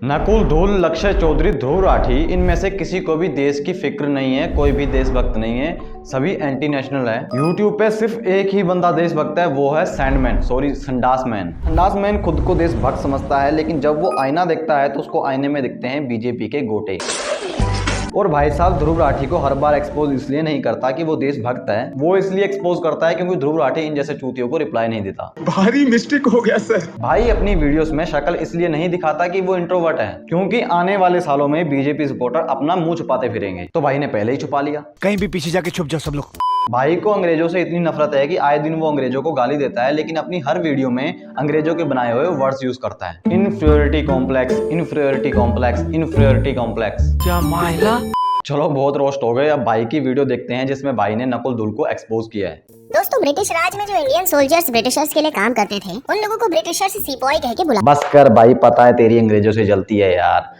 नकुल धूल, लक्ष्य चौधरी, ध्रुव राठी, इनमें से किसी को भी देश की फिक्र नहीं है, कोई भी देशभक्त नहीं है, सभी एंटी नेशनल है। यूट्यूब पे सिर्फ एक ही बंदा देशभक्त है, वो है संडास मैन। संडास मैन खुद को देशभक्त समझता है, लेकिन जब वो आईना देखता है तो उसको आईने में दिखते हैं बीजेपी के गोटे। और भाई साहब ध्रुव राठी को हर बार एक्सपोज इसलिए नहीं करता कि वो देशभक्त है, वो इसलिए एक्सपोज करता है क्योंकि ध्रुव राठी इन जैसे चूतियों को रिप्लाई नहीं देता। भारी मिस्टेक हो गया सर। भाई अपनी वीडियोस में शक्ल इसलिए नहीं दिखाता कि वो इंट्रोवर्ट है, क्योंकि आने वाले सालों में बीजेपी सपोर्टर अपना मुंह छुपाते फिरेंगे, तो भाई ने पहले ही छुपा लिया। कहीं भी पीछे जाके छुप जाओ सब लोग। भाई को अंग्रेजों से इतनी नफरत है कि आए दिन वो अंग्रेजों को गाली देता है, लेकिन अपनी हर वीडियो में अंग्रेजों के बनाए हुए वर्ड्स यूज करता है। Inferiority complex, inferiority complex, inferiority complex. क्या मायला। चलो बहुत रोस्ट हो गए, अब भाई की वीडियो देखते हैं जिसमें भाई ने नकुल धूल को एक्सपोज किया है। दोस्तों, ब्रिटिश राज में जो इंडियन सोल्जर्स ब्रिटिशर्स के लिए काम करते थे, उन लोगों को ब्रिटिशर्स सिपाही कह के बुला। बस कर भाई, पता है तेरी अंग्रेजों से जलती है यार।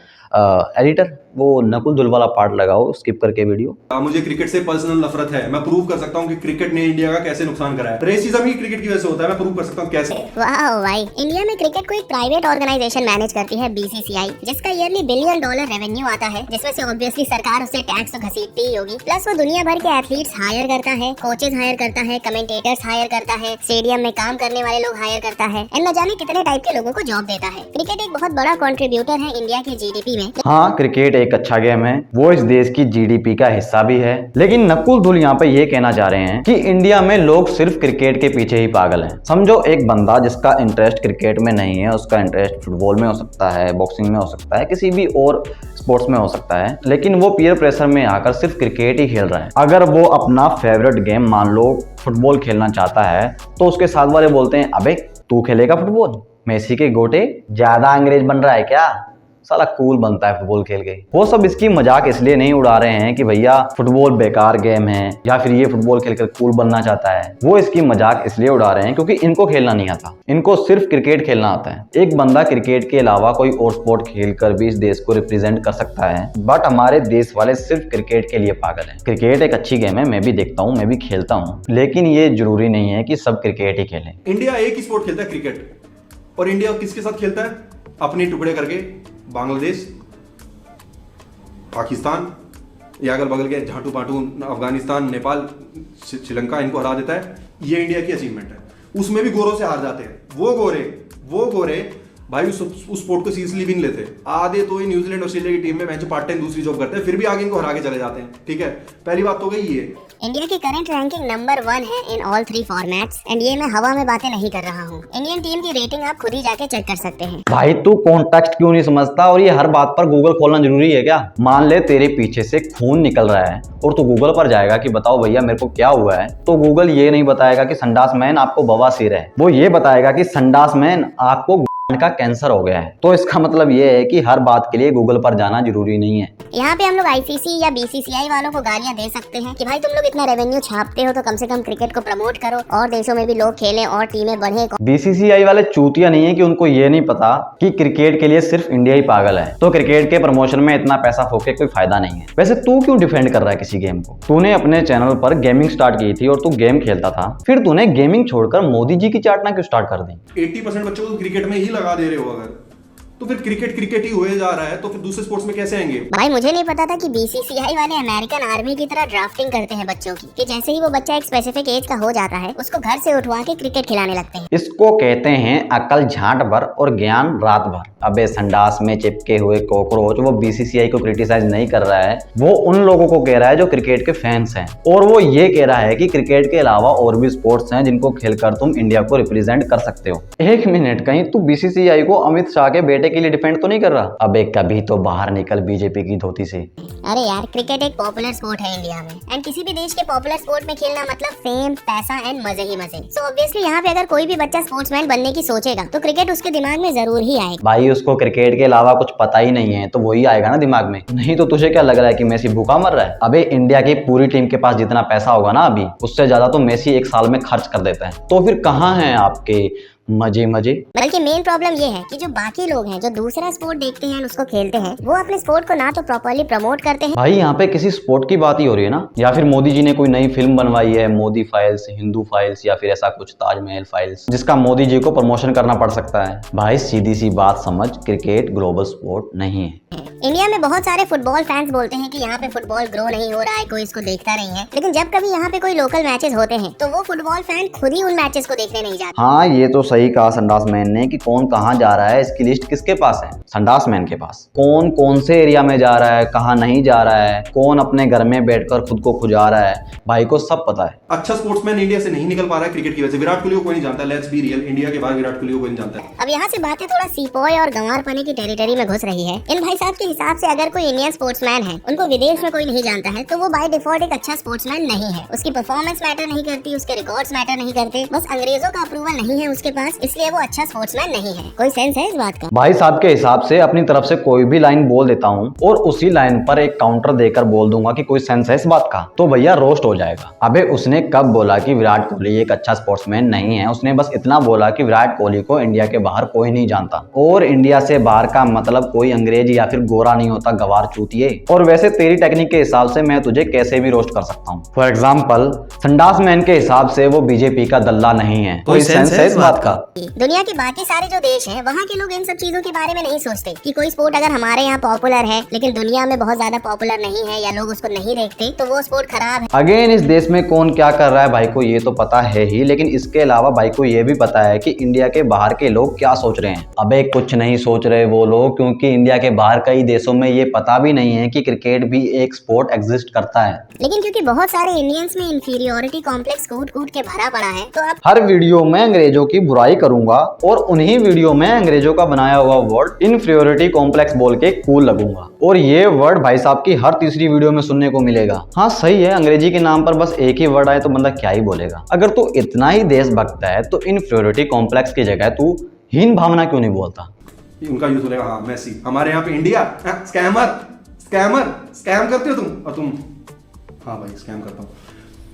एडिटर वो नकुल धूल वाला पार्ट लगाओ, स्किप करके वीडियो। मुझे क्रिकेट से पर्सनल नफरत है, मैं प्रूव कर सकता हूँ कि क्रिकेट ने इंडिया का कैसे नुकसान करा है। रेसिज्म ही क्रिकेट की वजह से होता है, मैं प्रूव कर सकता हूँ कैसे। वाह भाई, इंडिया में क्रिकेट को एक प्राइवेट ऑर्गेनाइजेशन मैनेज करती है, बीसीसीआई, जिसका ईयरली $1 बिलियन रेवेन्यू आता है, जिसमें से ऑब्वियसली सरकार उससे टैक्स तो घसीटती ही होगी। प्लस वो दुनिया भर के एथलीट्स हायर करता है, कोचेस हायर करता है, कमेंटेटर्स हायर करता है, स्टेडियम में काम करने वाले लोग हायर करता है, एंड न जाने कितने टाइप के लोगों को जॉब देता है। क्रिकेट एक बहुत बड़ा कंट्रीब्यूटर है इंडिया के जीडीपी में। हाँ, क्रिकेट एक अच्छा गेम है, वो इस देश की जीडीपी का हिस्सा भी है, लेकिन नकुल धूल यहाँ पे ये कहना चाह रहे हैं कि इंडिया में लोग सिर्फ क्रिकेट के पीछे ही पागल हैं। समझो एक बंदा जिसका इंटरेस्ट क्रिकेट में नहीं है, उसका इंटरेस्ट फुटबॉल में हो सकता है, बॉक्सिंग में हो सकता है, किसी भी और स्पोर्ट्स में हो सकता है, लेकिन वो पीयर प्रेशर में आकर सिर्फ क्रिकेट ही खेल रहा है। अगर वो अपना फेवरेट गेम मान लो फुटबॉल खेलना चाहता है, तो उसके साथ वाले बोलते हैं अबे तू खेलेगा फुटबॉल, मेसी के गोटे ज्यादा अंग्रेज बन रहा है क्या, साला कूल बनता है फुटबॉल खेल के। वो सब इसकी मजाक इसलिए नहीं उड़ा रहे हैं कि भैया फुटबॉल बेकार गेम है या फिर ये फुटबॉल खेलकर कूल बनना चाहता है। वो इसकी मजाक इसलिए उड़ा रहे हैं क्योंकि इनको खेलना नहीं आता, इनको सिर्फ क्रिकेट खेलना आता है। एक बंदा क्रिकेट के अलावा कोई और स्पोर्ट खेलकर भी इस देश को रिप्रेजेंट कर सकता है, बट हमारे देश वाले सिर्फ क्रिकेट के लिए पागल है। क्रिकेट एक अच्छी गेम है, मैं भी देखता हूँ, मैं भी खेलता हूँ, लेकिन ये जरूरी नहीं है कि सब क्रिकेट ही खेलें। इंडिया एक ही स्पोर्ट खेलता है, क्रिकेट, और इंडिया किसके साथ खेलता है? अपने टुकड़े करके बांग्लादेश, पाकिस्तान या अगल बगल के झाटू पाटू अफगानिस्तान, नेपाल, श्रीलंका, इनको हरा देता है। ये इंडिया की अचीवमेंट है। उसमें भी गोरों से हार जाते हैं। वो गोरे भाई उस स्पोर्ट को सीरियसली भी नहीं लेते। आधे तो ये न्यूजीलैंड ऑस्ट्रेलिया की टीम में मैच पार्ट टाइम दूसरी जॉब करते हैं, फिर भी आगे इनको हरा के चले जाते हैं। ठीक है, पहली बात तो गई ये। इंडिया की करंट रैंकिंग नंबर 1 है इन ऑल 3 फॉर्मेट्स, एंड ये मैं हवा में बातें नहीं कर रहा हूँ। इंडियन टीम की रेटिंग आप खुद ही जाके चेक कर सकते हैं। भाई तू कॉन्टेक्स्ट क्यों नहीं समझता, और ये हर बात पर गूगल खोलना जरूरी है क्या? मान ले तेरे पीछे से खून निकल रहा है और तू गूगल पर जाएगा कि बताओ भैया मेरे को क्या हुआ है, तो गूगल ये नहीं बताएगा कि संडास मैन आपको बवासीर है, वो ये बताएगा कि संडास मैन आपको का कैंसर हो गया है। तो इसका मतलब ये है कि हर बात के लिए गूगल पर जाना जरूरी नहीं है। यहाँ पे हम लोग आईसीसी या बीसीसीआई वालों को गालियाँ दे सकते हैं कि भाई तुम लोग इतना रेवेन्यू छापते हो तो कम से कम क्रिकेट को प्रमोट करो और देशों में भी लोग खेलें और टीमें बढ़े। बीसीसीआई वाले चूतिया नहीं है कि उनको ये नहीं पता कि क्रिकेट के लिए सिर्फ इंडिया ही पागल है, तो क्रिकेट के प्रमोशन में इतना पैसा फूके कोई फायदा नहीं है। वैसे तू क्यों डिफेंड कर रहा है किसी गेम को? तूने अपने चैनल पर गेमिंग स्टार्ट की थी और तू गेम खेलता था, फिर तूने गेमिंग छोड़कर मोदी जी की चाटना क्यों स्टार्ट कर दी? 80% बच्चों को क्रिकेट में ही लगा दे रहे हो, अगर तो फिर क्रिकेट ही हुए जा रहा है, तो फिर दूसरे स्पोर्ट्स में कैसे आएंगे? भाई मुझे नहीं पता था कि बीसीसीआई वाले अमेरिकन आर्मी की तरह ड्राफ्टिंग करते हैं बच्चों की, कि जैसे ही वो बच्चा एक स्पेसिफिक एज का हो जाता है उसको घर से उठवा के क्रिकेट खिलाने लगते हैं। इसको कहते हैं अकल झांट भर और ज्ञान रात भर। अबे संडास में चिपके हुए कॉकरोच, वो बीसीसीआई को क्रिटिसाइज नहीं कर रहा है, वो उन लोगों को कह रहा है जो क्रिकेट के फैंस हैं, और वो ये कह रहा है कि क्रिकेट के अलावा और भी स्पोर्ट्स हैं जिनको खेलकर तुम इंडिया को रिप्रेजेंट कर सकते हो। एक मिनट, कहीं तू बीसीसीआई को अमित शाह के बेटे के लिए डिफेंड तो नहीं कर रहा? अबे कभी तो बाहर निकल बीजेपी की धोती से। अरे यार, क्रिकेट एक पॉपुलर स्पोर्ट है इंडिया में, एंड किसी भी देश के पॉपुलर स्पोर्ट में खेलना मतलब फेम, पैसा एंड मजे ही मजे। सो ऑब्वियसली यहाँ पे अगर कोई भी बच्चा स्पोर्ट्समैन बनने की सोचेगा तो क्रिकेट उसके दिमाग में जरूर ही आएगा। भाई उसको क्रिकेट के अलावा कुछ पता ही नहीं है तो वही आएगा ना दिमाग में। नहीं तो तुझे क्या लग रहा है कि मेसी भूखा मर रहा है? अबे इंडिया की पूरी टीम के पास जितना पैसा होगा ना अभी, उससे ज्यादा तो मेसी एक साल में खर्च कर देता है। तो फिर कहाँ है आपके मजे मजे। बल्कि मेन प्रॉब्लम ये है कि जो बाकी लोग हैं जो दूसरा स्पोर्ट देखते हैं उसको खेलते हैं, वो अपने स्पोर्ट को ना तो प्रॉपर्ली प्रमोट करते हैं। भाई यहाँ पे किसी स्पोर्ट की बात ही हो रही है ना, या फिर मोदी जी ने कोई नई फिल्म बनवाई है, मोदी फाइल्स, हिंदू फाइल्स, या फिर ऐसा कुछ ताजमहल फाइल्स, जिसका मोदी जी को प्रमोशन करना पड़ सकता है। भाई सीधी सी बात समझ, क्रिकेट ग्लोबल स्पोर्ट नहीं है। इंडिया में बहुत सारे फुटबॉल फैंस बोलते हैं कि यहाँ पे फुटबॉल ग्रो नहीं हो रहा है, कोई इसको देखता नहीं है। लेकिन जब कभी यहाँ पे कोई लोकल मैचेस होते हैं तो वो फुटबॉल फैन खुद ही उन मैचेस को देखने नहीं जाते। हाँ ये तो सही कहा संडास मैन ने कि कौन कहाँ जा रहा है इसकी लिस्ट किसके पास है, संडास मैन के पास। कौन कौन से एरिया में जा रहा है, कहाँ नहीं जा रहा है, कौन अपने घर में बैठकर खुद को खुजा रहा है, भाई को सब पता है। अच्छा स्पोर्ट्समैन इंडिया से नहीं निकल पा रहा है क्रिकेट की वजह से। विराट कोहली को कोई नहीं जानता, लेट्स बी रियल, इंडिया के बाहर विराट कोहली को कोई नहीं जानता है। अब यहाँ से बातें थोड़ा सीपोय और गंवारपने की टेरिटरी में घुस रही है। इन भाई साहब के हिसाब से अगर कोई इंडियन स्पोर्ट्समैन है, उनको विदेश में कोई नहीं जानता है, तो वो बाय डिफॉल्ट एक अच्छा स्पोर्ट्समैन नहीं है। उसकी परफॉर्मेंस मैटर नहीं करती, उसके रिकॉर्ड्स मैटर नहीं करते, बस अंग्रेजों का अप्रूवल नहीं है उसके पास, इसलिए वो अच्छा स्पोर्ट्समैन नहीं है। कोई सेंस है इस बात का? भाई साहब के हिसाब से अपनी तरफ से कोई भी लाइन बोल देता हूँ और उसी लाइन पर एक काउंटर देकर बोल दूंगा कि कोई सेंस है इस बात का, तो भैया रोस्ट हो जाएगा। अबे उसने कब बोला कि विराट कोहली एक अच्छा स्पोर्ट्समैन नहीं है? उसने बस इतना बोला कि विराट कोहली को इंडिया के बाहर कोई नहीं जानता, और इंडिया से बाहर का मतलब कोई अंग्रेज या फिर गोरा नहीं होता, गवार चूतिए। और वैसे तेरी टेक्निक के हिसाब से मैं तुझे कैसे भी रोस्ट कर सकता हूँ। फॉर एग्जाम्पल संडास मैन के हिसाब से वो बीजेपी का दल्ला नहीं है, कोई सेंस है इस बात का? दुनिया के बाकी सारे जो देश हैं, वहाँ के लोग इन सब चीजों के बारे में नहीं सोचते कि कोई स्पोर्ट अगर हमारे यहाँ पॉपुलर है लेकिन दुनिया में बहुत ज्यादा पॉपुलर नहीं है या लोग उसको नहीं देखते, तो वो स्पोर्ट खराब है। अगेन इस देश में कौन क्या कर रहा है भाई को ये तो पता है ही, लेकिन इसके अलावा भाई को ये भी पता है कि इंडिया के बाहर के लोग क्या सोच रहे हैं। अबे कुछ नहीं सोच रहे वो लोग, क्योंकि इंडिया के बाहर कई देशों में ये पता भी नहीं है कि क्रिकेट भी एक स्पोर्ट एग्जिस्ट करता है। लेकिन क्योंकि बहुत सारे इंडियंस में इंफीरियोरिटी कॉम्प्लेक्स कूट कूट के भरा पड़ा है, तो अब हर वीडियो में अंग्रेजों की बुराई करूंगा और उन्हीं वीडियो में अंग्रेजों का बनाया हुआ वर्ड इंफीरियोरिटी कॉम्प्लेक्स बोल के कूल लगूंगा, और ये वर्ड भाई साहब की हर तीसरी वीडियो में सुनने को मिलेगा। हाँ सही है, अंग्रेजी के नाम पर बस एक ही वर्ड आए तो बंदा क्या ही बोलेगा। अगर तू इतना ही देशभक्त है तो इंफीरियोरिटी कॉम्प्लेक्स की जगह तू हीन भावना क्यों नहीं बोलता? उनका यूज बोलेगा हाँ मेसी, हमारे यहाँ पे इंडिया स्कैमर स्कैमर स्कैम करते हो तुम, और तुम हाँ भाई स्कैम करता हूँ।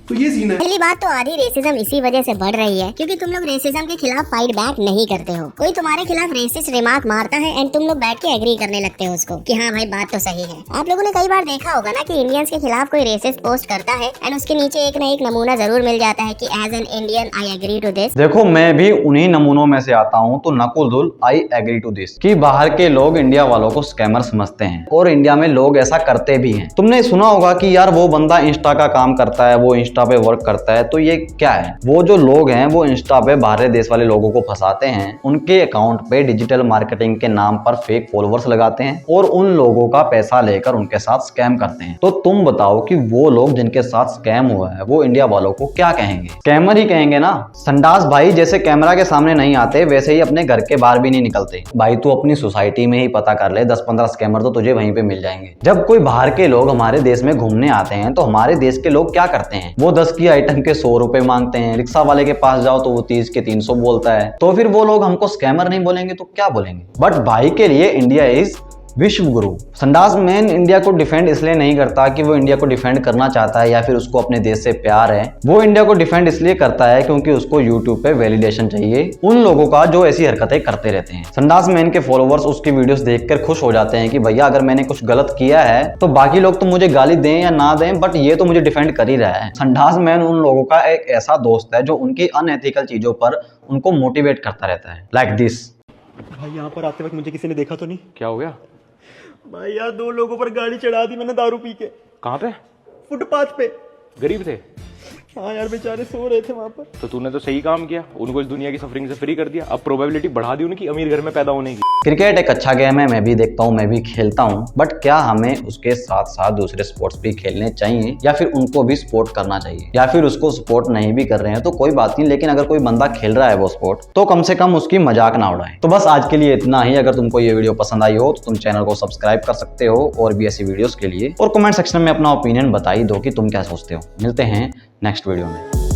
तो ये सीन है। पहली बात तो आधी रेसिज्म इसी वजह से बढ़ रही है क्योंकि तुम लोग रेसिज्म के खिलाफ फाइट बैक नहीं करते हो। कोई तुम्हारे खिलाफ रेसिस्ट रिमार्क मारता है एंड तुम लोग बैठ के एग्री करने लगते हो उसको कि हाँ भाई बात तो सही है। आप लोगों ने कई बार देखा होगा ना कि इंडियंस के खिलाफ कोई रेसिस्ट पोस्ट करता है एंड उसके नीचे एक न एक नमूना जरूर मिल जाता है कि as an Indian I agree to this. देखो मैं भी उन्हीं नमूनों में से आता हूँ, तो Nakul I agree to this कि बाहर के लोग इंडिया वालों को स्कैमर समझते हैं और इंडिया में लोग ऐसा करते भी हैं। तुमने सुना होगा कि यार वो बंदा इंस्टा का काम करता है, वो इंस्टा पे वर्क करता है, तो ये क्या है? वो जो लोग हैं वो इंस्टा पे बाहर देश वाले लोगों को फंसाते हैं, उनके अकाउंट पे डिजिटल मार्केटिंग के नाम पर फेक फॉलोअर्स लगाते हैं और उन लोगों का पैसा लेकर उनके साथ स्कैम करते हैं। तो तुम बताओ कि वो लोग जिनके साथ स्कैम हुआ है वो इंडिया वालों को क्या कहेंगे? स्कैमर ही कहेंगे ना। संडास भाई जैसे कैमरा के सामने नहीं आते वैसे ही अपने घर के बाहर भी नहीं निकलते। भाई तू अपनी सोसाइटी में ही पता कर ले, 10-15 स्कैमर तो तुझे वहीं पे मिल जाएंगे। जब कोई बाहर के लोग हमारे देश में घूमने आते हैं तो हमारे देश के लोग क्या करते हैं? वो 10 की आइटम के 100 रुपए मांगते हैं। रिक्शा वाले के पास जाओ तो वो 30 के 300 बोलता है। तो फिर वो लोग हमको स्कैमर नहीं बोलेंगे तो क्या बोलेंगे? बट भाई के लिए इंडिया इज विश्व गुरु। संडास मैन इंडिया को डिफेंड इसलिए नहीं करता कि वो इंडिया को डिफेंड करना चाहता है या फिर उसको अपने देश से प्यार है। वो इंडिया को डिफेंड इसलिए करता है क्योंकि उसको यूट्यूब पे वैलिडेशन चाहिए उन लोगों का जो ऐसी हरकतें करते रहते हैं। संडास मैन के फॉलोअर्स उसकी वीडियोस देखकर खुश हो जाते हैं कि भैया अगर मैंने कुछ गलत किया है तो बाकी लोग तो मुझे गाली दें या ना दें, बट ये तो मुझे डिफेंड कर ही रहा है। संडास मैन उन लोगों का एक ऐसा दोस्त है जो उनकी अनएथिकल चीजों पर उनको मोटिवेट करता रहता है। Like this. भाई यहाँ पर आते वक्त मुझे किसी ने देखा तो नहीं? क्या हो गया भाई यार 2 लोगों पर गाड़ी चढ़ा दी मैंने दारू पी के। कहाँ पे? फुटपाथ पे। गरीब थे? हाँ यार बेचारे सो रहे थे वहाँ पर। तो तूने तो सही काम किया, उनको इस दुनिया की सफरिंग से फ्री कर दिया। अब प्रोबेबिलिटी बढ़ा दी उनकी अमीर घर में पैदा होने की। क्रिकेट एक अच्छा गेम है, मैं भी देखता हूँ, मैं भी खेलता हूँ, बट क्या हमें उसके साथ साथ दूसरे स्पोर्ट्स भी खेलने चाहिए या फिर उनको भी सपोर्ट करना चाहिए? या फिर उसको सपोर्ट नहीं भी कर रहे हैं तो कोई बात नहीं, लेकिन अगर कोई बंदा खेल रहा है वो स्पोर्ट तो कम से कम उसकी मजाक ना उड़ाए। तो बस आज के लिए इतना ही। अगर तुमको ये वीडियो पसंद आई हो तो तुम चैनल को सब्सक्राइब कर सकते हो और भी ऐसी वीडियोस के लिए, और कमेंट सेक्शन में अपना ओपिनियन बता ही दो कि तुम क्या सोचते हो। मिलते हैं नेक्स्ट वीडियो में।